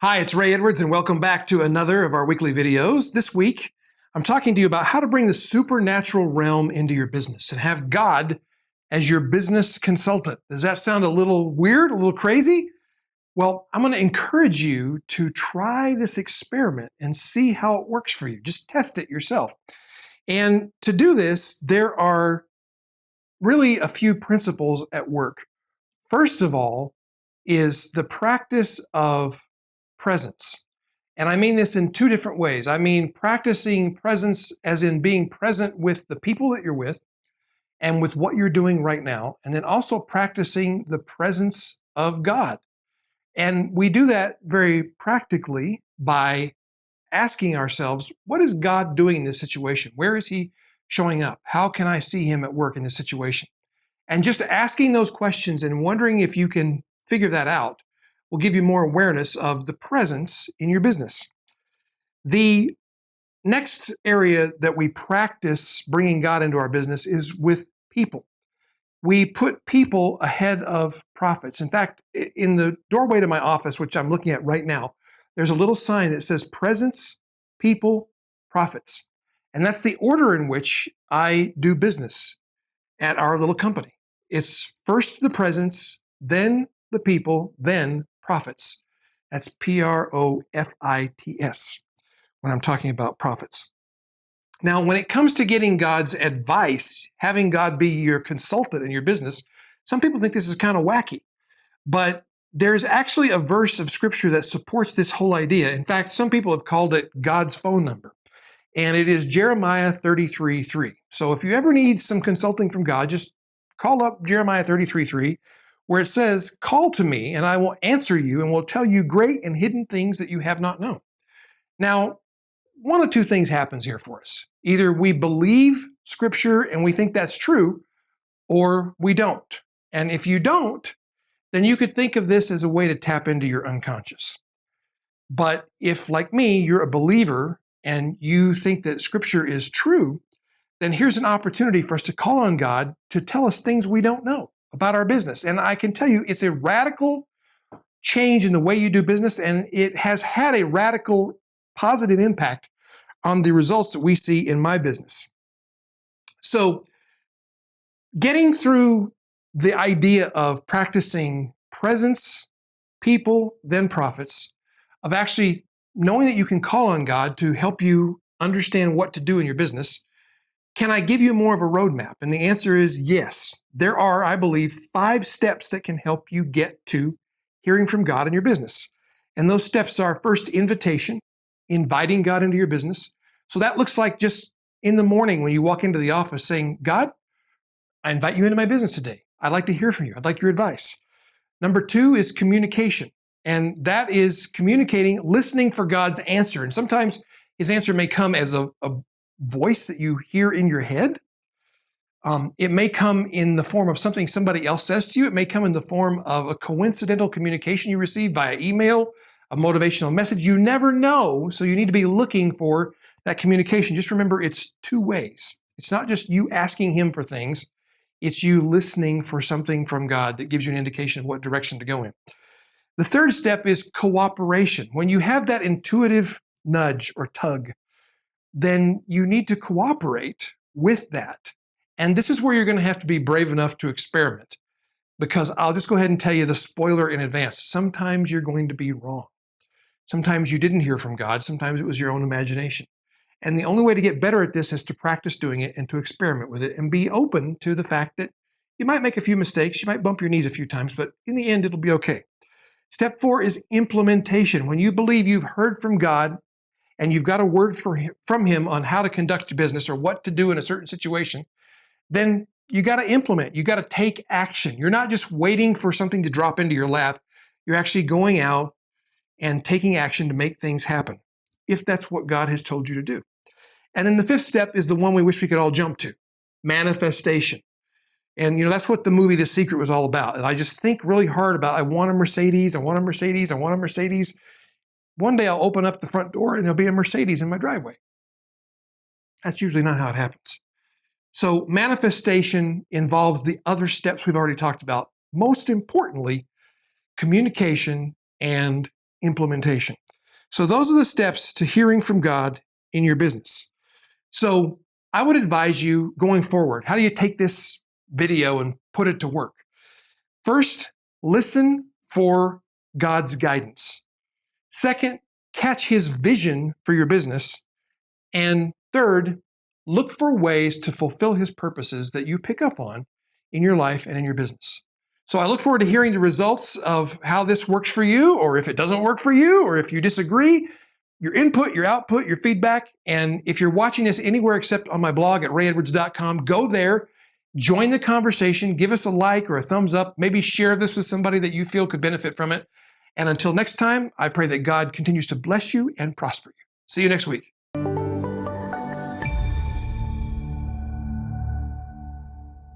Hi, it's Ray Edwards, and welcome back to another of our weekly videos. This week, I'm talking to you about how to bring the supernatural realm into your business and have God as your business consultant. Does that sound a little weird, a little crazy? Well, I'm going to encourage you to try this experiment and see how it works for you. Just test it yourself. And to do this, there are really a few principles at work. First of all, is the practice of presence. And I mean this in two different ways. I mean practicing presence as in being present with the people that you're with and with what you're doing right now. And then also practicing the presence of God. And we do that very practically by asking ourselves, what is God doing in this situation? Where is He showing up? How can I see Him at work in this situation? And just asking those questions and wondering if you can figure that out will give you more awareness of the presence in your business. The next area that we practice bringing God into our business is with people. We put people ahead of profits. In fact, in the doorway to my office, which I'm looking at right now, there's a little sign that says presence, people, profits. And that's the order in which I do business at our little company. It's first the presence, then the people, then profits. That's profits when I'm talking about profits. Now, when it comes to getting God's advice, having God be your consultant in your business, some people think this is kind of wacky, but there's actually a verse of scripture that supports this whole idea. In fact, some people have called it God's phone number, and it is Jeremiah 33:3. So if you ever need some consulting from God, just call up Jeremiah 33:3, where it says, "Call to me, and I will answer you and will tell you great and hidden things that you have not known." Now, one of two things happens here for us. Either we believe Scripture and we think that's true, or we don't. And if you don't, then you could think of this as a way to tap into your unconscious. But if, like me, you're a believer and you think that Scripture is true, then here's an opportunity for us to call on God to tell us things we don't know about our business. And I can tell you, it's a radical change in the way you do business, and it has had a radical positive impact on the results that we see in my business. So, getting through the idea of practicing presence, people, then profits, of actually knowing that you can call on God to help you understand what to do in your business, can I give you more of a roadmap? And the answer is yes. There are, I believe, 5 steps that can help you get to hearing from God in your business. And those steps are first, invitation, inviting God into your business. So that looks like just in the morning when you walk into the office saying, "God, I invite you into my business today. I'd like to hear from you. I'd like your advice." Number 2 is communication. And that is communicating, listening for God's answer. And sometimes His answer may come as a voice that you hear in your head. It may come in the form of something somebody else says to you. It may come in the form of a coincidental communication you receive via email, a motivational message. You never know, so you need to be looking for that communication. Just remember, it's 2 ways. It's not just you asking Him for things. It's you listening for something from God that gives you an indication of what direction to go in. The third step is cooperation. When you have that intuitive nudge or tug, then you need to cooperate with that. And this is where you're going to have to be brave enough to experiment, because I'll just go ahead and tell you the spoiler in advance. Sometimes you're going to be wrong. Sometimes you didn't hear from God. Sometimes it was your own imagination. And the only way to get better at this is to practice doing it and to experiment with it and be open to the fact that you might make a few mistakes. You might bump your knees a few times, but in the end, it'll be okay. Step 4 is implementation. When you believe you've heard from God and you've got a word from Him on how to conduct your business or what to do in a certain situation, then you got to implement. You got to take action. You're not just waiting for something to drop into your lap. You're actually going out and taking action to make things happen, if that's what God has told you to do. And then the 5th step is the one we wish we could all jump to: manifestation. And that's what the movie The Secret was all about. And I just think really hard about, I want a Mercedes, I want a Mercedes, I want a Mercedes. One day I'll open up the front door and there'll be a Mercedes in my driveway. That's usually not how it happens. So manifestation involves the other steps we've already talked about. Most importantly, communication and implementation. So those are the steps to hearing from God in your business. So I would advise you going forward, how do you take this video and put it to work? First, listen for God's guidance. Second, catch his vision for your business. And third, look for ways to fulfill his purposes that you pick up on in your life and in your business. So I look forward to hearing the results of how this works for you, or if it doesn't work for you, or if you disagree, your input, your output, your feedback. And if you're watching this anywhere except on my blog at rayedwards.com, go there, join the conversation, give us a like or a thumbs up, maybe share this with somebody that you feel could benefit from it. And until next time, I pray that God continues to bless you and prosper you. See you next week.